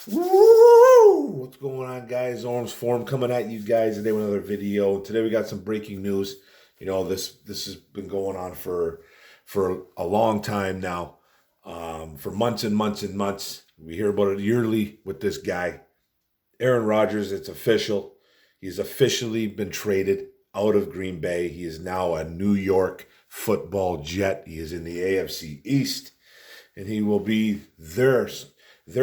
Woo! What's going on, guys? Orange Form coming at you guys today with another video. Today we got some breaking news. This has been going on for a long time now, for months and months and months. We hear about it yearly with this guy, Aaron Rodgers. It's official. He's officially been traded out of Green Bay. He is now a New York Football Jet. He is in the AFC East, and he will be their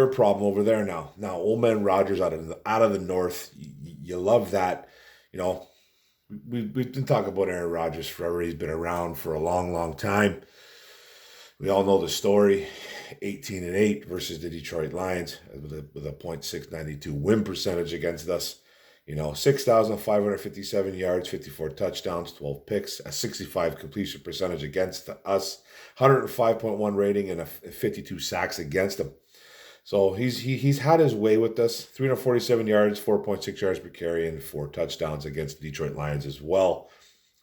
problem over there now. Now, old man Rodgers out of the north, you love that. You know, we've been talking about Aaron Rodgers forever. He's been around for a long, long time. We all know the story. 18-8 versus the Detroit Lions with a .692 win percentage against us. 6,557 yards, 54 touchdowns, 12 picks, a 65 completion percentage against us, 105.1 rating, and a 52 sacks against him. So he's had his way with us. 347 yards, 4.6 yards per carry, and 4 touchdowns against the Detroit Lions as well.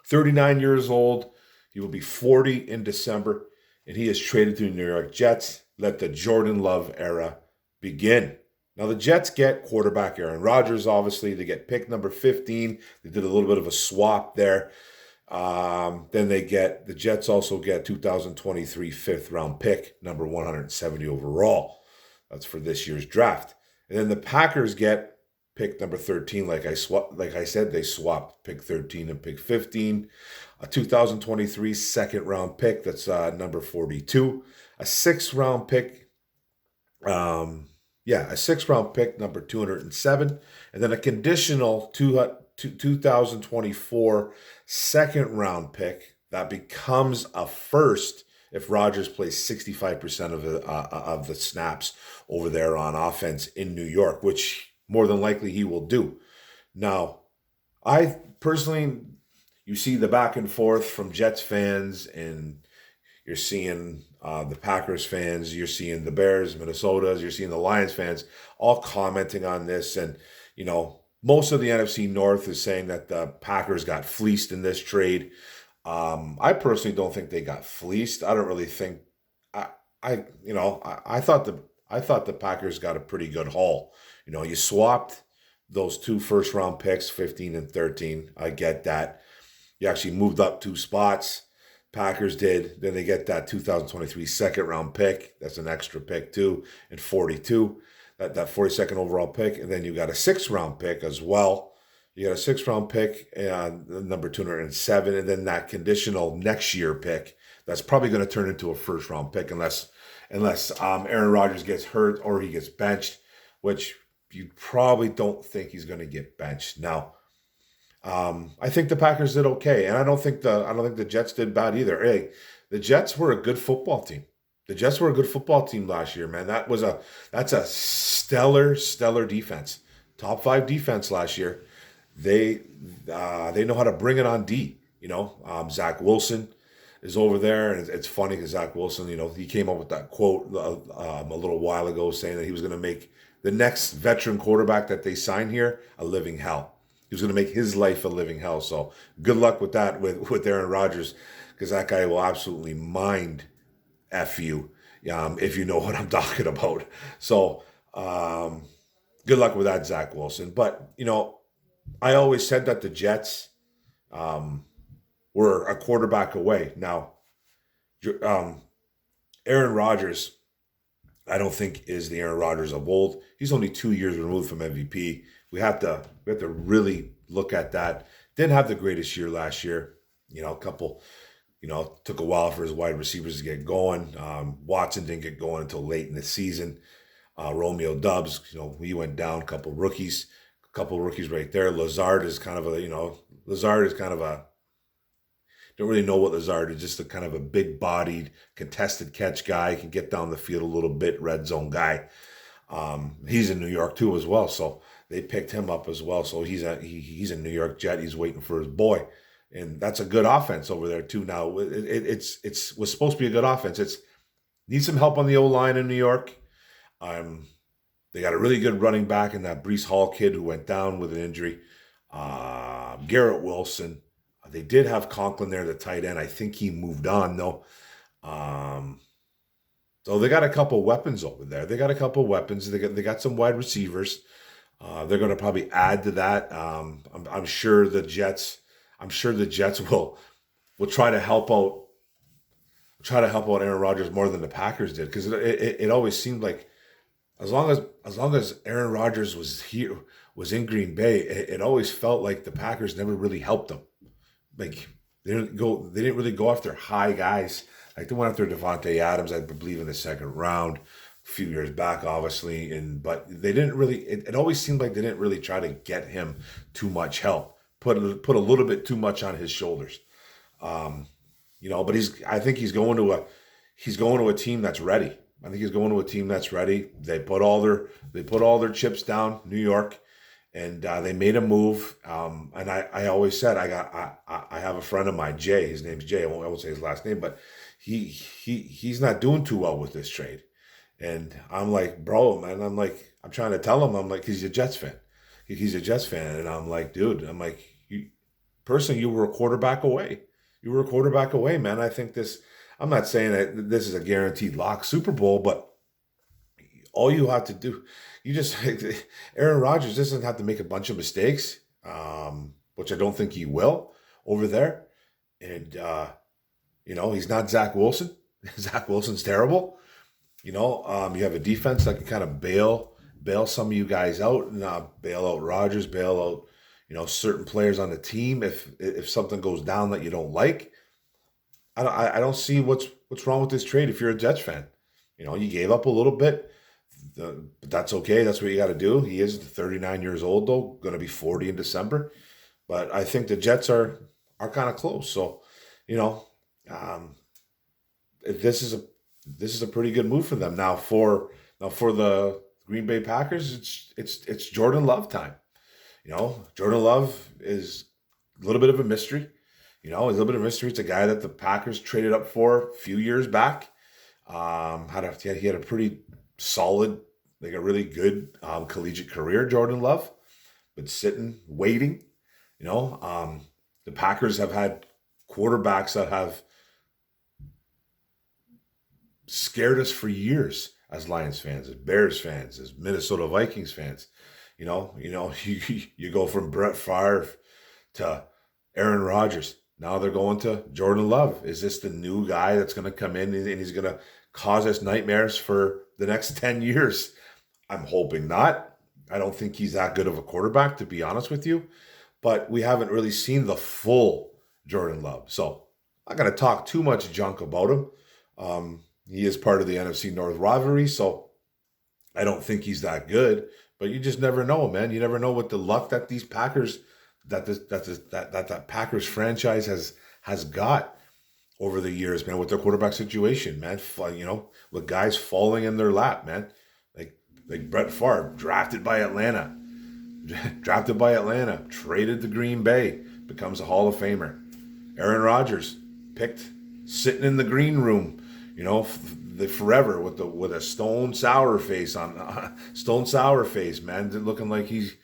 39 years old. He will be 40 in December, and he is traded to the New York Jets. Let the Jordan Love era begin. Now, the Jets get quarterback Aaron Rodgers, obviously. They get pick number 15. They did a little bit of a swap there. Then the Jets also get 2023 fifth round pick, number 170 overall. That's for this year's draft. And then the Packers get pick number 13. Like I said, they swapped pick 13 and pick 15. A 2023 second round pick, that's number 42. A sixth round pick, a sixth round pick, number 207. And then a conditional 2024 second round pick that becomes a first if Rodgers plays 65% of the snaps over there on offense in New York, which more than likely he will do. Now, I personally, you see the back and forth from Jets fans, and you're seeing the Packers fans, you're seeing the Bears, Minnesota's, you're seeing the Lions fans all commenting on this. And, most of the NFC North is saying that the Packers got fleeced in this trade. I personally don't think they got fleeced. I don't really think. I thought the Packers got a pretty good haul. You swapped those 2 first round picks, 15 and 13. I get that. You actually moved up 2 spots. Packers did. Then they get that 2023 second round pick. That's an extra pick too, and 42. That 42nd overall pick, and then you got a 6th round pick as well. You got a 6th round pick, number 207, and then that conditional next year pick. That's probably going to turn into a first round pick unless Aaron Rodgers gets hurt or he gets benched, which you probably don't think he's going to get benched. Now, I think the Packers did okay, and I don't think the Jets did bad either. Hey, the Jets were a good football team. The Jets were a good football team last year, man. That's a stellar defense. Top 5 defense last year. They know how to bring it on D. Zach Wilson is over there, and it's funny because Zach Wilson, he came up with that quote a little while ago saying that he was going to make the next veteran quarterback that they sign here a living hell. He was going to make his life a living hell. So good luck with that with Aaron Rodgers, because that guy will absolutely mind F you, if you know what I'm talking about. So good luck with that, Zach Wilson. But, I always said that the Jets were a quarterback away. Now, Aaron Rodgers, I don't think is the Aaron Rodgers of old. He's only 2 years removed from MVP. We have to really look at that. Didn't have the greatest year last year. A couple. Took a while for his wide receivers to get going. Watson didn't get going until late in the season. Romeo Dubs, he went down. Couple rookies right there. Lazard is kind of a, don't really know what Lazard is, just a kind of a big-bodied, contested catch guy. He can get down the field a little bit, red zone guy. He's in New York too as well, so they picked him up as well. So he's a New York Jet. He's waiting for his boy. And that's a good offense over there too. Now it was supposed to be a good offense. It's needs some help on the O-line in New York. They got a really good running back in that Breece Hall kid who went down with an injury. Garrett Wilson. They did have Conklin there, the tight end. I think he moved on though. So they got a couple weapons over there. They got a couple weapons. They got some wide receivers. They're going to probably add to that. I'm sure the Jets. I'm sure the Jets will try to help out Aaron Rodgers more than the Packers did, because it always seemed like as long as Aaron Rodgers was in Green Bay, it always felt like the Packers never really helped them. Like they didn't really go after high guys. Like they went after Devontae Adams, I believe, in the second round a few years back, obviously, but they didn't really. It always seemed like they didn't really try to get him too much help. Put a little bit too much on his shoulders. But I think he's going to a team that's ready. I think he's going to a team that's ready. They put all their chips down, New York, and they made a move. And I always said I have a friend of mine, Jay. His name's Jay. I won't say his last name, but he's not doing too well with this trade. And I'm like, bro, man. I'm trying to tell him. I'm like, he's a Jets fan. He's a Jets fan, and I'm like, dude. I'm like, you were a quarterback away. You were a quarterback away, man. I think this. I'm not saying that this is a guaranteed lock Super Bowl, but all you have to do, Aaron Rodgers doesn't have to make a bunch of mistakes, which I don't think he will over there. And he's not Zach Wilson. Zach Wilson's terrible. You have a defense that can kind of bail some of you guys out, and bail out Rodgers, bail out certain players on the team if something goes down that you don't like. I don't see what's wrong with this trade if you're a Jets fan. You gave up a little bit, but that's okay. That's what you got to do. He is 39 years old, though, going to be 40 in December. But I think the Jets are kind of close. So, this is a pretty good move for them. Now for the Green Bay Packers, it's Jordan Love time. Jordan Love is a little bit of a mystery. He's a little bit of a mystery. It's a guy that the Packers traded up for a few years back. He had a pretty solid, like a really good collegiate career, Jordan Love. Been sitting, waiting. The Packers have had quarterbacks that have scared us for years as Lions fans, as Bears fans, as Minnesota Vikings fans. You go from Brett Favre to Aaron Rodgers. Now they're going to Jordan Love. Is this the new guy that's going to come in and he's going to cause us nightmares for the next 10 years? I'm hoping not. I don't think he's that good of a quarterback, to be honest with you. But we haven't really seen the full Jordan Love. So I'm not going to talk too much junk about him. He is part of the NFC North rivalry, so I don't think he's that good. But you just never know, man. You never know what the luck that these Packers, that Packers franchise has got over the years, man, with their quarterback situation, man. With guys falling in their lap, man. Like Brett Favre, drafted by Atlanta, traded to Green Bay, becomes a Hall of Famer. Aaron Rodgers, picked, sitting in the green room, forever with a stone sour face, man, looking like he's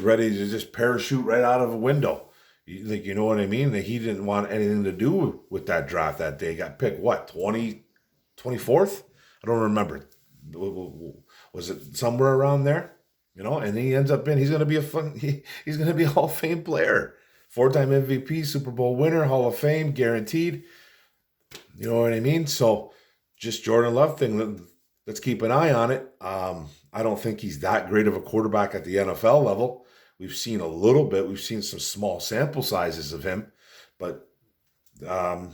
ready to just parachute right out of a window. You know what I mean? That he didn't want anything to do with that draft that day. Got picked, 24th? I don't remember. Was it somewhere around there? And he ends up he's going to be he's going to be a Hall of Fame player. 4-time MVP, Super Bowl winner, Hall of Fame, guaranteed. You know what I mean? So just Jordan Love thing, let's keep an eye on it. I don't think he's that great of a quarterback at the NFL level. We've seen a little bit. We've seen some small sample sizes of him, but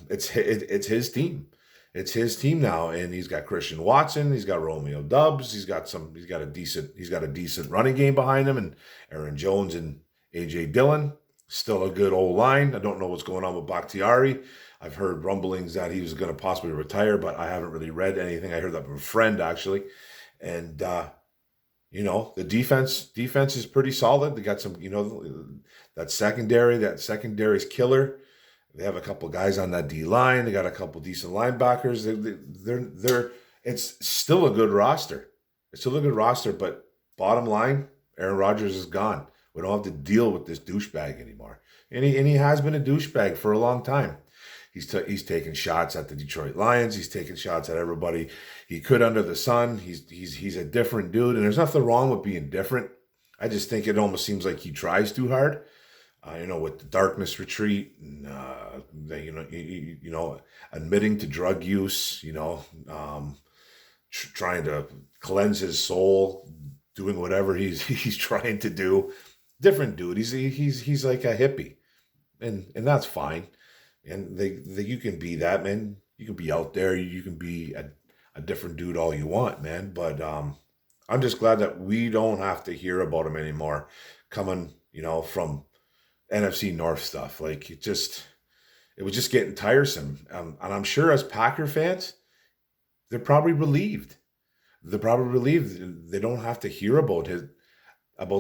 it's his team. It's his team now, and he's got Christian Watson. He's got Romeo Doubs. He's got a decent running game behind him, and Aaron Jones and AJ Dillon. Still a good old line. I don't know what's going on with Bakhtiari. I've heard rumblings that he was going to possibly retire, but I haven't really read anything. I heard that from a friend, actually. And, the defense is pretty solid. They got some, that secondary's killer. They have a couple guys on that D line. They got a couple decent linebackers. It's still a good roster. But bottom line, Aaron Rodgers is gone. We don't have to deal with this douchebag anymore. And he has been a douchebag for a long time. He's taking shots at the Detroit Lions. He's taking shots at everybody he could under the sun. He's a different dude, and there's nothing wrong with being different. I just think it almost seems like he tries too hard. With the darkness retreat, and admitting to drug use, trying to cleanse his soul, doing whatever he's trying to do. Different dude. He's like a hippie, and that's fine. And you can be that, man. You can be out there. You can be a different dude all you want, man. But I'm just glad that we don't have to hear about him anymore, coming from NFC North stuff. Like it was just getting tiresome. And I'm sure as Packer fans, they're probably relieved. They're probably relieved they don't have to hear about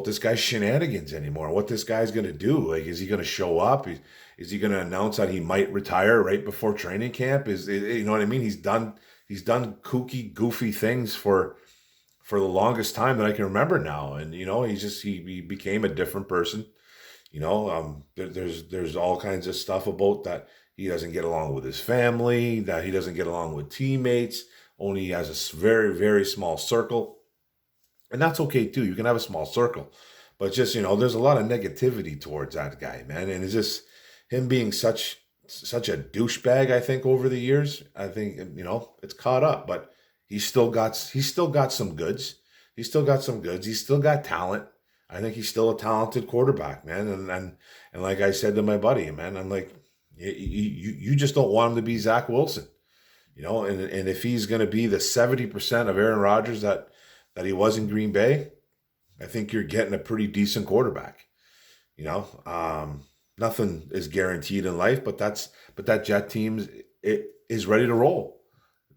this guy's shenanigans anymore. What this guy's going to do? Like, is he going to show up? Is he going to announce that he might retire right before training camp? You know what I mean? He's done kooky, goofy things for the longest time that I can remember now. And he became a different person. There's all kinds of stuff about that he doesn't get along with his family, that he doesn't get along with teammates. Only he has a very, very small circle. And that's okay too. You can have a small circle. But just, there's a lot of negativity towards that guy, man. And it's just him being such a douchebag, I think, over the years. I think, it's caught up. But he's still got some goods. He's still got some goods. He's still got talent. I think he's still a talented quarterback, man. And like I said to my buddy, man, I'm like, you just don't want him to be Zach Wilson, and if he's going to be the 70% of Aaron Rodgers that he was in Green Bay, I think you're getting a pretty decent quarterback. Nothing is guaranteed in life, but that Jet team is ready to roll.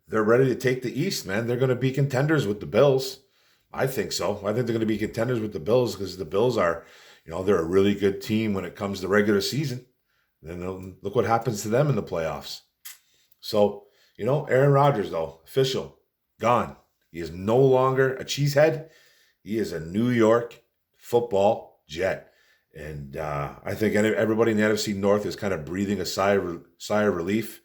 They're ready to take the East, man. They're going to be contenders with the Bills. I think so. I think they're going to be contenders with the Bills because the Bills are, they're a really good team when it comes to regular season. Then look what happens to them in the playoffs. So, Aaron Rodgers, though, official, gone. He is no longer a cheesehead. He is a New York football Jet. And I think everybody in the NFC North is kind of breathing a sigh of relief.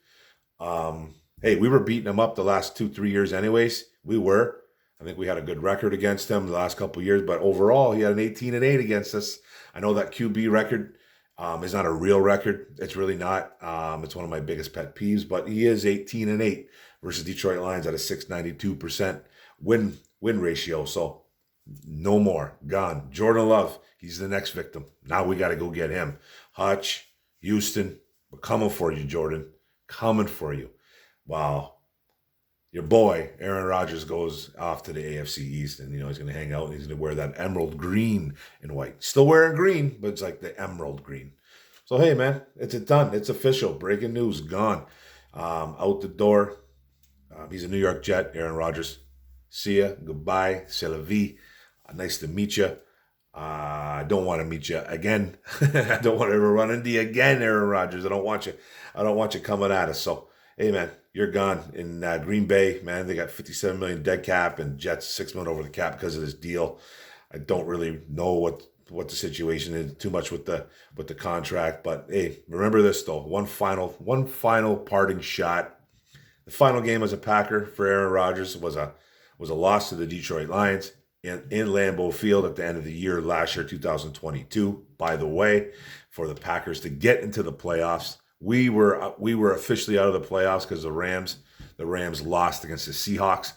Hey, we were beating them up the last 2-3 years anyways. We were. I think we had a good record against him the last couple of years, but overall, he had an 18-8 against us. I know that QB record is not a real record. It's really not. It's one of my biggest pet peeves, but he is 18-8 versus Detroit Lions at a 692% win ratio. So no more. Gone. Jordan Love, he's the next victim. Now we got to go get him. Hutch, Houston, we're coming for you, Jordan. Coming for you. Wow. Your boy, Aaron Rodgers, goes off to the AFC East, and, he's going to hang out, and he's going to wear that emerald green and white. Still wearing green, but it's like the emerald green. So, hey, man, it's done. It's official. Breaking news, gone. Out the door. He's a New York Jet, Aaron Rodgers. See ya. Goodbye. C'est la vie. Nice to meet you. I don't want to meet you again. I don't want to ever run into you again, Aaron Rodgers. I don't want you coming at us. So, hey, man, you're gone. In Green Bay, man, they got $57 million dead cap, and Jets $6 million over the cap because of this deal. I don't really know what the situation is too much with the contract, but hey, remember this though. One final parting shot. The final game as a Packer for Aaron Rodgers was a loss to the Detroit Lions in Lambeau Field at the end of the year last year, 2022. By the way, for the Packers to get into the playoffs. We were officially out of the playoffs because the Rams lost against the Seahawks.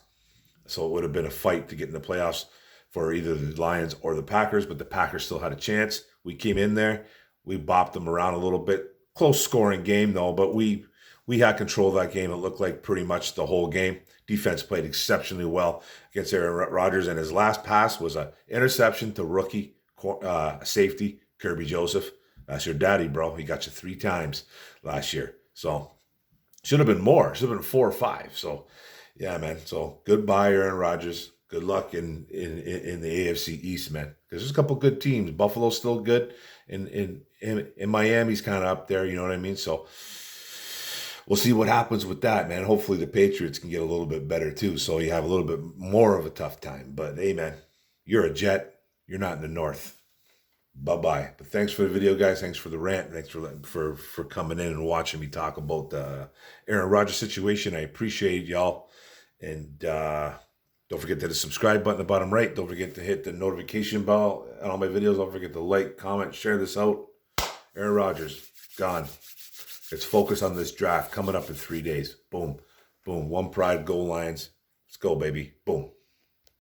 So it would have been a fight to get in the playoffs for either the Lions or the Packers, but the Packers still had a chance. We came in there. We bopped them around a little bit. Close scoring game, though, but we had control of that game. It looked like pretty much the whole game. Defense played exceptionally well against Aaron Rodgers, and his last pass was an interception to rookie safety, Kirby Joseph. That's your daddy, bro. He got you 3 times last year. So, should have been more. Should have been 4 or 5. So, yeah, man. So, goodbye, Aaron Rodgers. Good luck in the AFC East, man. Because there's a couple good teams. Buffalo's still good. In Miami's kind of up there, you know what I mean? So, we'll see what happens with that, man. Hopefully the Patriots can get a little bit better, too. So, you have a little bit more of a tough time. But, hey, man, you're a Jet. You're not in the North. Bye-bye. But thanks for the video, guys. Thanks for the rant. Thanks for coming in and watching me talk about the Aaron Rodgers situation. I appreciate y'all. And don't forget to hit the subscribe button at the bottom right. Don't forget to hit the notification bell on all my videos. Don't forget to like, comment, share this out. Aaron Rodgers, gone. Let's focus on this draft coming up in 3 days. Boom. Boom. One pride, go Lions. Let's go, baby. Boom.